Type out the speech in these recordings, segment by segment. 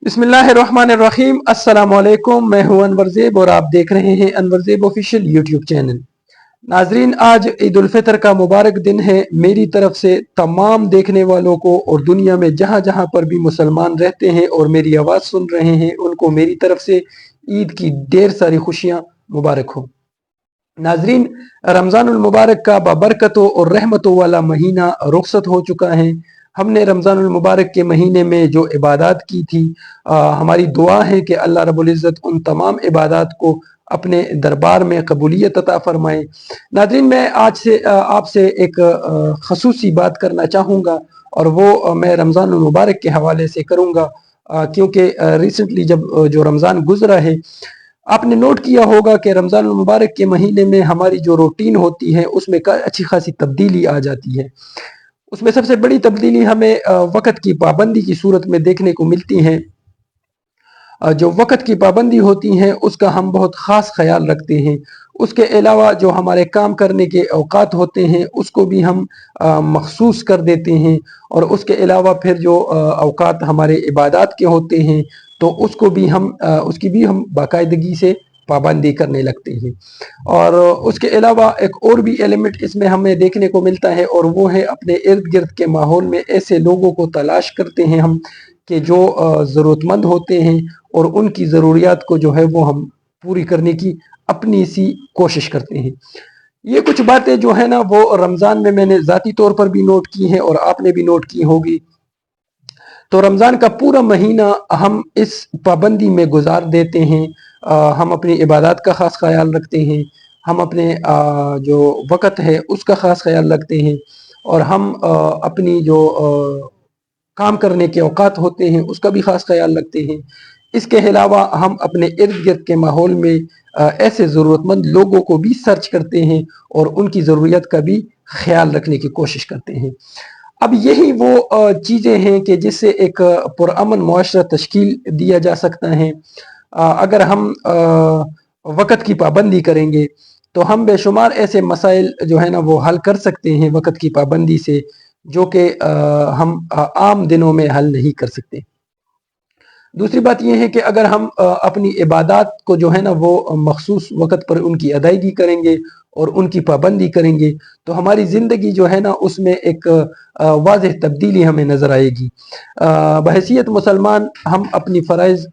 बिस्मिल्लाहिर्रहमानिर्रहीम। अस्सलाम वालेकुम। मैं हूं अनवर ज़ेब और आप देख रहे हैं अनवर ज़ेब ऑफिशियल यूट्यूब चैनल। नाजरीन, आज ईद उल फितर का मुबारक दिन है। मेरी तरफ से तमाम देखने वालों को और दुनिया में जहां जहां पर भी मुसलमान रहते हैं और मेरी आवाज़ सुन रहे हैं, उनको मेरी तरफ से ईद की ढेर सारी खुशियां मुबारक हो। नाजरीन, रमज़ानुल मुबारक का बाबरकतों और रहमतों वाला महीना रुखसत हो चुका है। हमने रमज़ानुल मुबारक के महीने में जो इबादत की थी, हमारी दुआ है कि अल्लाह रब्बुल इज़्ज़त उन तमाम इबादत को अपने दरबार में कबूलियत अता फरमाए। नाज़रीन, मैं आज से आपसे एक खसूसी बात करना चाहूँगा और वो मैं रमज़ानुल मुबारक के हवाले से करूँगा, क्योंकि रिसेंटली जब जो रमज़ान गुजरा है, आपने नोट किया होगा कि रमज़ान मुबारक के महीने में हमारी जो रूटीन होती है उसमें अच्छी खासी तब्दीली आ जाती है। उसमें सबसे बड़ी तब्दीली हमें वक़्त की पाबंदी की सूरत में देखने को मिलती है। जो वक़्त की पाबंदी होती है उसका हम बहुत ख़ास ख़्याल रखते हैं। उसके अलावा जो हमारे काम करने के औकात होते हैं उसको भी हम मख़सूस कर देते हैं, और उसके अलावा फिर जो औकात हमारे इबादत के होते हैं तो उसको भी हम उसकी भी हम बाकायदगी से पाबंदी करने लगते हैं। और उसके अलावा एक और भी एलिमेंट इसमें हमें देखने को मिलता है, और वो है अपने इर्द गिर्द के माहौल में ऐसे लोगों को तलाश करते हैं हम कि जो ज़रूरतमंद होते हैं, और उनकी ज़रूरियात को जो है वो हम पूरी करने की अपनी सी कोशिश करते हैं। ये कुछ बातें जो है ना वो रमज़ान में मैंने ज़ाती तौर पर भी नोट की हैं और आपने भी नोट की होगी। तो रमज़ान का पूरा महीना हम इस पाबंदी में गुजार देते हैं। हम अपनी इबादत का ख़ास ख्याल रखते हैं, हम अपने जो वक़्त है उसका ख़ास ख्याल रखते हैं, और हम अपनी जो काम करने के औकात होते हैं उसका भी ख़ास ख्याल रखते हैं। इसके अलावा हम अपने इर्द गिर्द के माहौल में ऐसे ज़रूरतमंद लोगों को भी सर्च करते हैं और उनकी ज़रूरियत का भी ख्याल रखने की कोशिश करते हैं। अब यही वो चीज़ें हैं कि जिससे एक पुरअमन मुआशरा तश्कील दिया जा सकता है। अगर हम वक़्त की पाबंदी करेंगे तो हम बेशुमार ऐसे मसाइल जो है ना वो हल कर सकते हैं वक़्त की पाबंदी से, जो कि हम आम दिनों में हल नहीं कर सकते। दूसरी बात यह है कि अगर हम अपनी इबादत को जो है ना वो मखसूस वक़्त पर उनकी अदायगी करेंगे और उनकी पाबंदी करेंगे तो हमारी ज़िंदगी जो है ना उसमें एक वाज़ेह तब्दीली हमें नज़र आएगी। बहैसियत मुसलमान हम अपनी फ़राइज़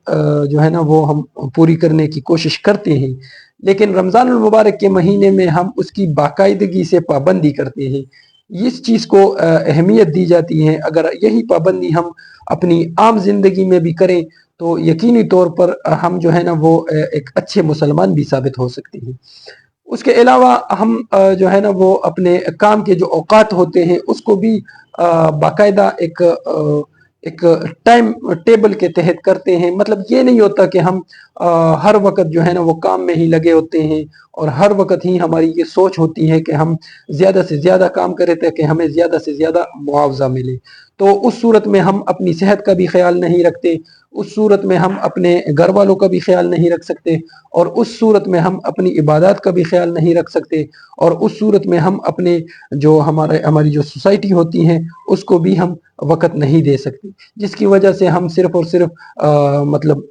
जो है ना वो हम पूरी करने की कोशिश करते हैं, लेकिन रमज़ानुल मुबारक के महीने में हम उसकी बाकायदगी से पाबंदी करते हैं। इस चीज़ को अहमियत दी जाती है। अगर यही पाबंदी हम अपनी आम ज़िंदगी में भी करें तो यकीनी तौर पर हम जो है ना वो एक अच्छे मुसलमान भी साबित हो सकते हैं। उसके अलावा हम जो है ना वो अपने काम के जो औकात होते हैं उसको भी बाकायदा एक टाइम टेबल के तहत करते हैं। मतलब ये नहीं होता कि हम हर वक़्त जो है ना वो काम में ही लगे होते हैं और हर वक़्त ही हमारी ये सोच होती है कि हम ज़्यादा से ज़्यादा काम करें ताकि हमें ज़्यादा से ज़्यादा मुआवज़ा मिले। तो उस सूरत में हम अपनी सेहत का भी ख्याल नहीं रखते, उस सूरत में हम अपने घर वालों का भी ख्याल नहीं रख सकते, और उस सूरत में हम अपनी इबादत का भी ख्याल नहीं रख सकते, और उस सूरत में हम अपने जो हमारी जो सोसाइटी होती है उसको भी हम वक़्त नहीं दे सकते, जिसकी वजह से हम सिर्फ़ और सिर्फ़ मतलब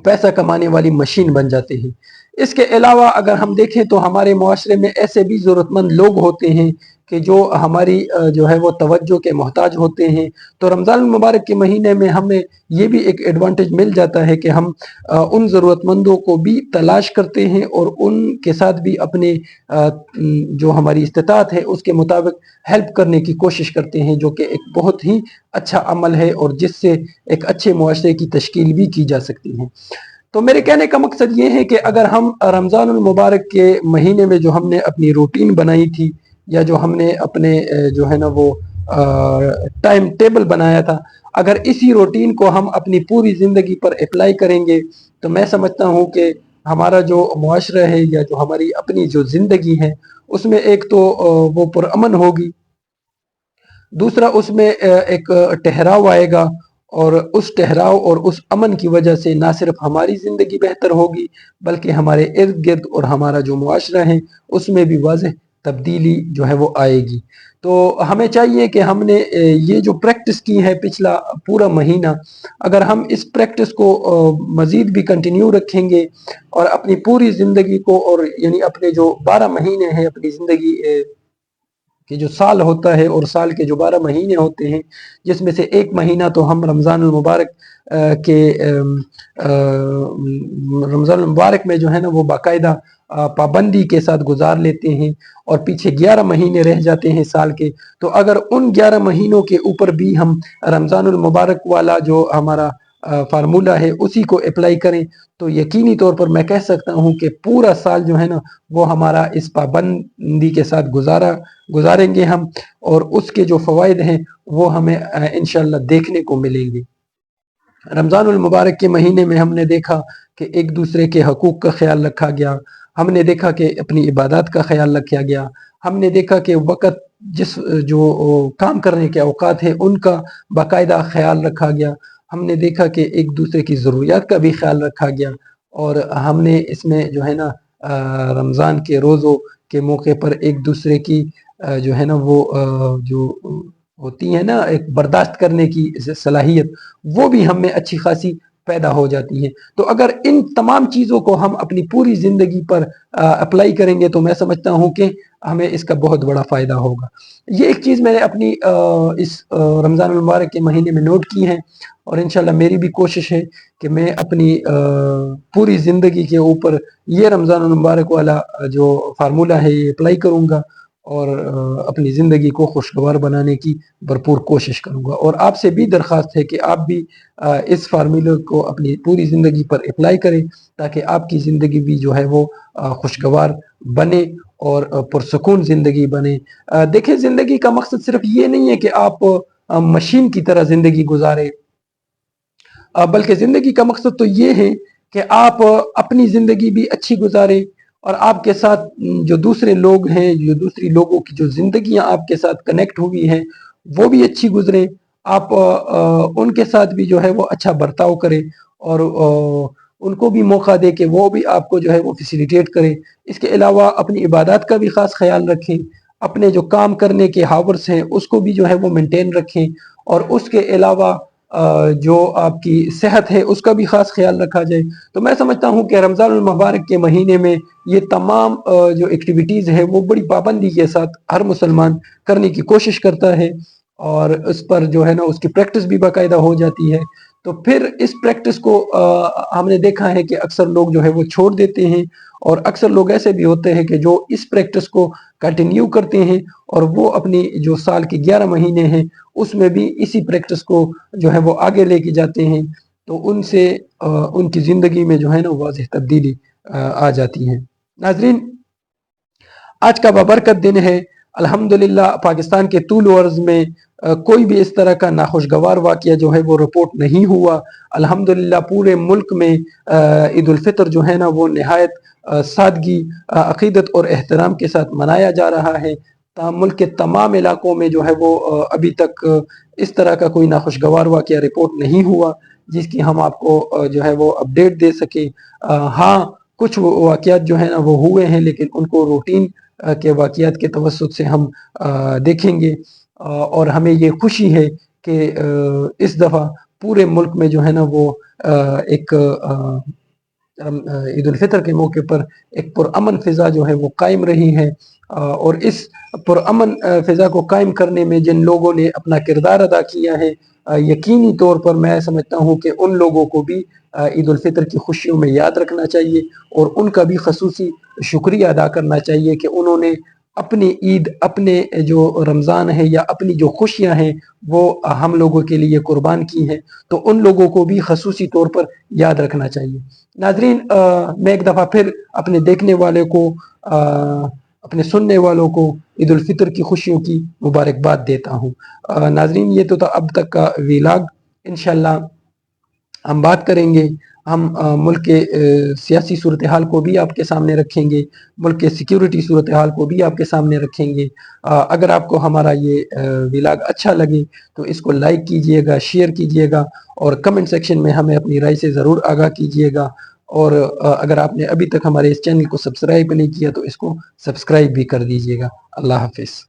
पैसा कमाने वाली मशीन बन जाते हैं। इसके अलावा अगर हम देखें तो हमारे मुआशरे में ऐसे भी ज़रूरतमंद लोग होते हैं कि जो हमारी जो है वो तवज्जो के मोहताज होते हैं। तो रमज़ान मुबारक के महीने में हमें ये भी एक एडवांटेज मिल जाता है कि हम उन ज़रूरतमंदों को भी तलाश करते हैं और उनके साथ भी अपने जो हमारी इस्तिताअत है उसके मुताबिक हेल्प करने की कोशिश करते हैं, जो कि एक बहुत ही अच्छा अमल है और जिससे एक अच्छे मुआशरे की तश्कील भी की जा सकती है। तो मेरे कहने का मकसद ये है कि अगर हम रमज़ानुल मुबारक के महीने में जो हमने अपनी रूटीन बनाई थी, या जो हमने अपने जो है ना वो टाइम टेबल बनाया था, अगर इसी रूटीन को हम अपनी पूरी ज़िंदगी पर अप्लाई करेंगे तो मैं समझता हूँ कि हमारा जो मुआशरा है या जो हमारी अपनी जो ज़िंदगी है उसमें एक तो वो पुरअमन होगी, दूसरा उसमें एक ठहराव आएगा, और उस ठहराव और उस अमन की वजह से ना सिर्फ हमारी ज़िंदगी बेहतर होगी बल्कि हमारे इर्द गिर्द और हमारा जो मुआशरा है उसमें भी वाज़ेह تبدیلی جو ہے وہ آئے گی۔ تو ہمیں چاہیے کہ ہم نے یہ جو پریکٹس کی ہے پچھلا پورا مہینہ، اگر ہم اس پریکٹس کو مزید بھی کنٹینیو رکھیں گے اور اپنی پوری زندگی کو، اور یعنی اپنے جو 12 مہینے ہیں اپنی زندگی کہ جو سال ہوتا ہے اور سال کے جو 12 مہینے ہوتے ہیں، جس میں سے ایک مہینہ تو ہم رمضان المبارک کے رمضان المبارک میں جو ہے نا وہ باقاعدہ پابندی کے ساتھ گزار لیتے ہیں، اور پیچھے 11 مہینے رہ جاتے ہیں سال کے، تو اگر ان 11 مہینوں کے اوپر بھی ہم رمضان المبارک والا جو ہمارا فارمولہ ہے اسی کو اپلائی کریں، تو یقینی طور پر میں کہہ سکتا ہوں کہ پورا سال جو ہے نا وہ ہمارا اس پابندی کے ساتھ گزاریں گے ہم، اور اس کے جو فوائد ہیں وہ ہمیں انشاءاللہ دیکھنے کو ملیں گے۔ رمضان المبارک کے مہینے میں ہم نے دیکھا کہ ایک دوسرے کے حقوق کا خیال رکھا گیا، ہم نے دیکھا کہ اپنی عبادات کا خیال رکھا گیا، ہم نے دیکھا کہ وقت جو کام کرنے کے اوقات ہیں ان کا باقاعدہ خیال رکھا گیا، ہم نے دیکھا کہ ایک دوسرے کی ضروریات کا بھی خیال رکھا گیا، اور ہم نے اس میں جو ہے نا رمضان کے روزوں کے موقع پر ایک دوسرے کی جو ہے نا وہ جو ہوتی ہے نا ایک برداشت کرنے کی صلاحیت، وہ بھی ہم میں اچھی خاصی پیدا ہو جاتی ہے۔ تو اگر ان تمام چیزوں کو ہم اپنی پوری زندگی پر اپلائی کریں گے تو میں سمجھتا ہوں کہ ہمیں اس کا بہت بڑا فائدہ ہوگا۔ یہ ایک چیز میں نے اپنی اس رمضان المبارک کے مہینے میں نوٹ کی ہے، اور انشاءاللہ میری بھی کوشش ہے کہ میں اپنی پوری زندگی کے اوپر یہ رمضان المبارک والا جو فارمولہ ہے یہ اپلائی کروں گا، اور اپنی زندگی کو خوشگوار بنانے کی بھرپور کوشش کروں گا۔ اور آپ سے بھی درخواست ہے کہ آپ بھی اس فارمولے کو اپنی پوری زندگی پر اپلائی کریں، تاکہ آپ کی زندگی بھی جو ہے وہ خوشگوار بنے اور پرسکون زندگی بنے۔ دیکھیں، زندگی کا مقصد صرف یہ نہیں ہے کہ آپ مشین کی طرح زندگی گزارے، بلکہ زندگی کا مقصد تو یہ ہے کہ آپ اپنی زندگی بھی اچھی گزاریں، اور آپ کے ساتھ جو دوسرے لوگ ہیں، جو دوسری لوگوں کی جو زندگیاں آپ کے ساتھ کنیکٹ ہوئی ہیں وہ بھی اچھی گزریں، آپ ان کے ساتھ بھی جو ہے وہ اچھا برتاؤ کریں، اور ان کو بھی موقع دے کہ وہ بھی آپ کو جو ہے وہ فیسیلیٹیٹ کریں۔ اس کے علاوہ اپنی عبادات کا بھی خاص خیال رکھیں، اپنے جو کام کرنے کے ہاورس ہیں اس کو بھی جو ہے وہ مینٹین رکھیں، اور اس کے علاوہ جو آپ کی صحت ہے اس کا بھی خاص خیال رکھا جائے۔ تو میں سمجھتا ہوں کہ رمضان المبارک کے مہینے میں یہ تمام جو ایکٹیویٹیز ہے وہ بڑی پابندی کے ساتھ ہر مسلمان کرنے کی کوشش کرتا ہے، اور اس پر جو ہے نا اس کی پریکٹس بھی باقاعدہ ہو جاتی ہے۔ تو پھر اس پریکٹس کو ہم نے دیکھا ہے کہ اکثر لوگ جو ہے وہ چھوڑ دیتے ہیں، اور اکثر لوگ ایسے بھی ہوتے ہیں کہ جو اس پریکٹس کو کنٹینیو کرتے ہیں، اور وہ اپنی جو سال کے 11 مہینے ہیں اس میں بھی اسی پریکٹس کو جو ہے وہ آگے لے کے جاتے ہیں، تو ان سے ان کی زندگی میں جو ہے نا واضح تبدیلی آ جاتی ہے۔ ناظرین، آج کا بابرکت دن ہے۔ الحمدللہ پاکستان کے طول و عرض میں کوئی بھی اس طرح کا ناخوشگوار واقعہ جو ہے وہ رپورٹ نہیں ہوا۔ الحمدللہ پورے ملک میں عید الفطر جو ہے نا وہ نہایت سادگی، عقیدت اور احترام کے ساتھ منایا جا رہا ہے۔ ملک کے تمام علاقوں میں جو ہے وہ ابھی تک اس طرح کا کوئی ناخوشگوار واقعہ رپورٹ نہیں ہوا جس کی ہم آپ کو جو ہے وہ اپڈیٹ دے سکیں۔ ہاں، کچھ واقعات جو ہیں نا وہ ہوئے ہیں، لیکن ان کو روٹین کے واقعات کے توسط سے ہم دیکھیں گے، اور ہمیں یہ خوشی ہے کہ اس دفعہ پورے ملک میں جو ہے نا وہ ایک عید الفطر کے موقع پر ایک پرامن فضا جو ہے وہ قائم رہی ہے، اور اس پرامن فضا کو قائم کرنے میں جن لوگوں نے اپنا کردار ادا کیا ہے، یقینی طور پر میں سمجھتا ہوں کہ ان لوگوں کو بھی عید الفطر کی خوشیوں میں یاد رکھنا چاہیے، اور ان کا بھی خصوصی شکریہ ادا کرنا چاہیے کہ انہوں نے اپنی عید، اپنے جو رمضان ہے یا اپنی جو خوشیاں ہیں وہ ہم لوگوں کے لیے قربان کی ہیں، تو ان لوگوں کو بھی خصوصی طور پر یاد رکھنا چاہیے۔ ناظرین، میں ایک دفعہ پھر اپنے دیکھنے والے کو، اپنے سننے والوں کو عید الفطر کی خوشیوں کی مبارکباد دیتا ہوں۔ ناظرین، یہ تو تھا اب تک کا ویلاگ۔ انشاءاللہ ہم بات کریں گے، ہم ملک کے سیاسی صورتحال کو بھی آپ کے سامنے رکھیں گے، ملک کے سیکیورٹی صورتحال کو بھی آپ کے سامنے رکھیں گے۔ اگر آپ کو ہمارا یہ ویلاگ اچھا لگے تو اس کو لائک کیجئے گا، شیئر کیجئے گا، اور کمنٹ سیکشن میں ہمیں اپنی رائے سے ضرور آگاہ کیجئے گا۔ اور اگر آپ نے ابھی تک ہمارے اس چینل کو سبسکرائب نہیں کیا تو اس کو سبسکرائب بھی کر دیجیے گا۔ اللہ حافظ۔